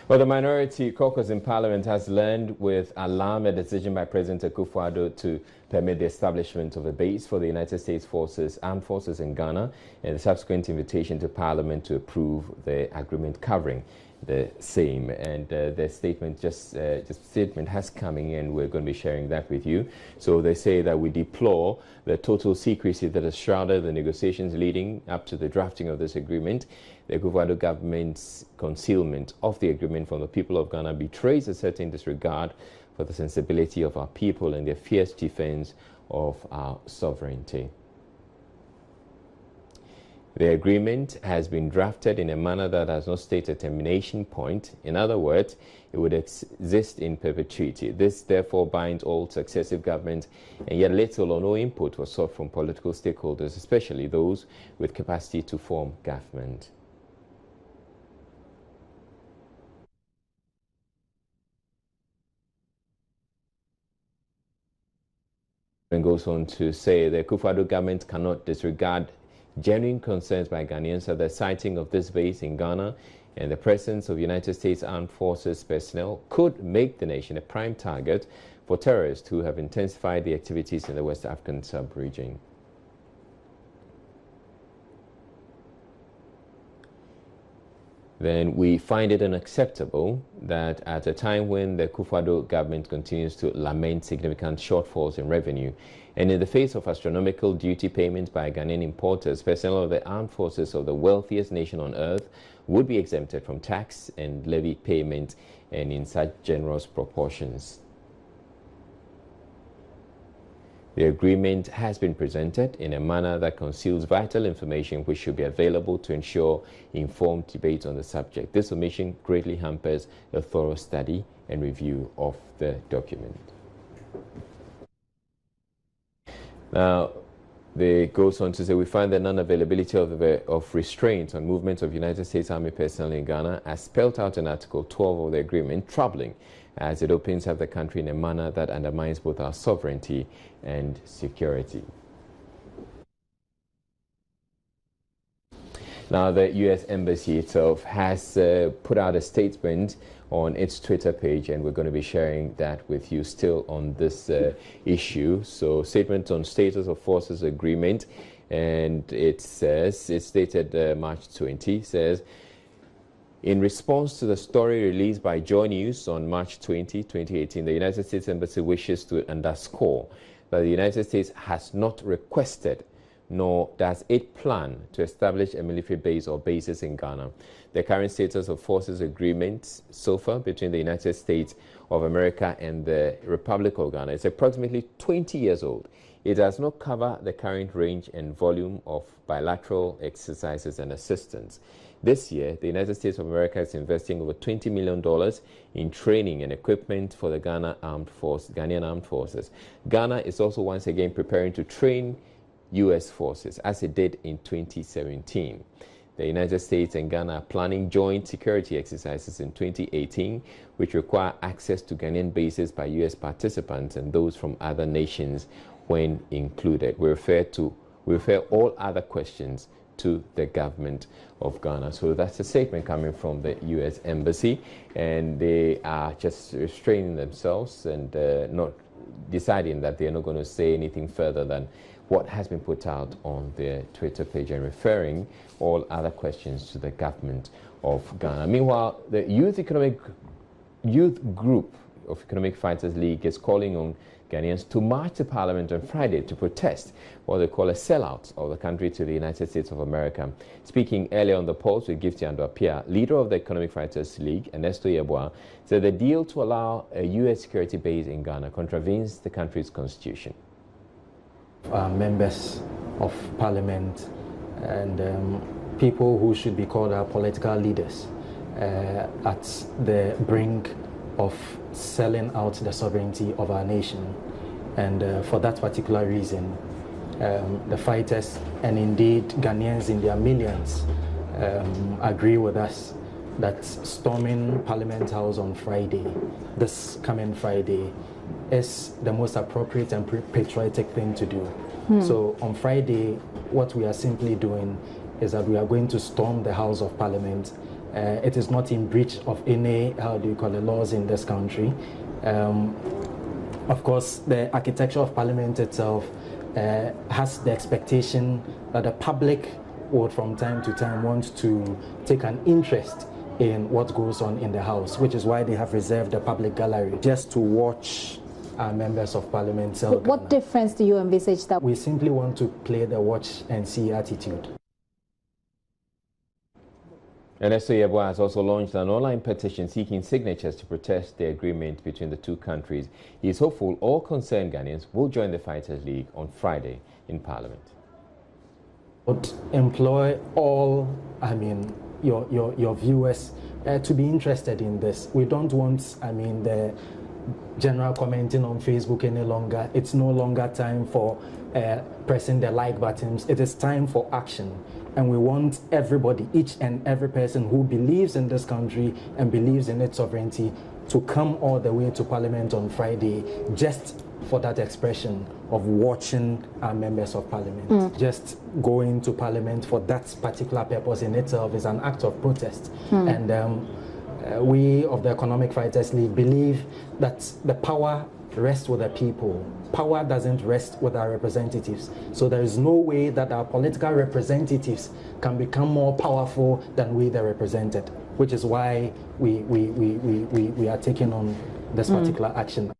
Well, the minority caucus in Parliament has learned with alarm a decision by President Akufo-Addo to permit the establishment of a base for the United States Armed Forces in Ghana, and the subsequent invitation to Parliament to approve the agreement covering the same. And the statement statement has come in. We're going to be sharing that with you. So they say that we deplore the total secrecy that has shrouded the negotiations leading up to the drafting of this agreement. The Akufo-Addo government's concealment of the agreement from the people of Ghana betrays a certain disregard for the sensibility of our people and their fierce defense of our sovereignty. The agreement has been drafted in a manner that has not stated a termination point. In other words, it would exist in perpetuity. This therefore binds all successive governments, and yet little or no input was sought from political stakeholders, especially those with capacity to form government. And goes on to say the Akufo-Addo government cannot disregard genuine concerns by Ghanaians at the sighting of this base in Ghana, and the presence of United States Armed Forces personnel could make the nation a prime target for terrorists who have intensified the activities in the West African sub-region. Then we find it unacceptable that at a time when the Akufo-Addo government continues to lament significant shortfalls in revenue, and in the face of astronomical duty payments by Ghanaian importers, personnel of the armed forces of the wealthiest nation on earth would be exempted from tax and levy payment, and in such generous proportions. The agreement has been presented in a manner that conceals vital information which should be available to ensure informed debate on the subject. This omission greatly hampers a thorough study and review of the document. Now, it goes on to say, we find the non-availability of restraints on movements of United States Army personnel in Ghana, as spelled out in Article 12 of the agreement, troubling, as it opens up the country in a manner that undermines both our sovereignty and security. Now, the U.S. Embassy itself has put out a statement on its Twitter page, and we're going to be sharing that with you still on this issue. So, statement on status of forces agreement, and it says, it's dated March 20, says, in response to the story released by Joy News on March 20, 2018, the United States Embassy wishes to underscore that the United States has not requested nor does it plan to establish a military base or bases in Ghana. The current status of forces agreement so far between the United States of America and the Republic of Ghana is approximately 20 years old. It does not cover the current range and volume of bilateral exercises and assistance. This year, the United States of America is investing over $20 million in training and equipment for the Ghanaian Armed Forces. Ghana is also once again preparing to train U.S. forces, as it did in 2017. The United States and Ghana are planning joint security exercises in 2018, which require access to Ghanaian bases by U.S. participants and those from other nations when included. We refer all other questions to the government of Ghana. So that's a statement coming from the U.S. Embassy, and they are just restraining themselves and not deciding that they're not going to say anything further than what has been put out on their Twitter page, and referring all other questions to the government of Ghana. Meanwhile, the youth group of Economic Fighters League is calling on Ghanaians to march to Parliament on Friday to protest what they call a sellout of the country to the United States of America. Speaking earlier on the pulse with Gifty Andwapia, leader of the Economic Fighters League, Ernesto Yeboah, said the deal to allow a U.S. security base in Ghana contravenes the country's constitution. Members of Parliament and people who should be called our political leaders at the brink of selling out the sovereignty of our nation. And for that particular reason, the fighters and indeed Ghanaians in their millions agree with us that storming Parliament House on Friday, this coming Friday, is the most appropriate and patriotic thing to do. So on Friday, what we are simply doing is that we are going to storm the House of Parliament It is not in breach of any, how do you call it, laws in this country. Of course, the architecture of Parliament itself has the expectation that the public would from time to time want to take an interest in what goes on in the House, which is why they have reserved the public gallery just to watch our members of Parliament. What difference do you envisage that? We simply want to play the watch and see attitude. And Yeboah has also launched an online petition seeking signatures to protest the agreement between the two countries. He is hopeful all concerned Ghanaians will join the Fighters League on Friday in Parliament. Would employ all, your viewers to be interested in this. We don't want, the general commenting on Facebook any longer. It's no longer time for pressing the like buttons. It is time for action. And we want everybody, each and every person who believes in this country and believes in its sovereignty, to come all the way to Parliament on Friday just for that expression of watching our members of Parliament. Just going to Parliament for that particular purpose in itself is an act of protest. And we of the Economic Fighters League believe that the power rests with the people. Power doesn't rest with our representatives. So there is no way that our political representatives can become more powerful than we, the represented, which is why we are taking on this particular action.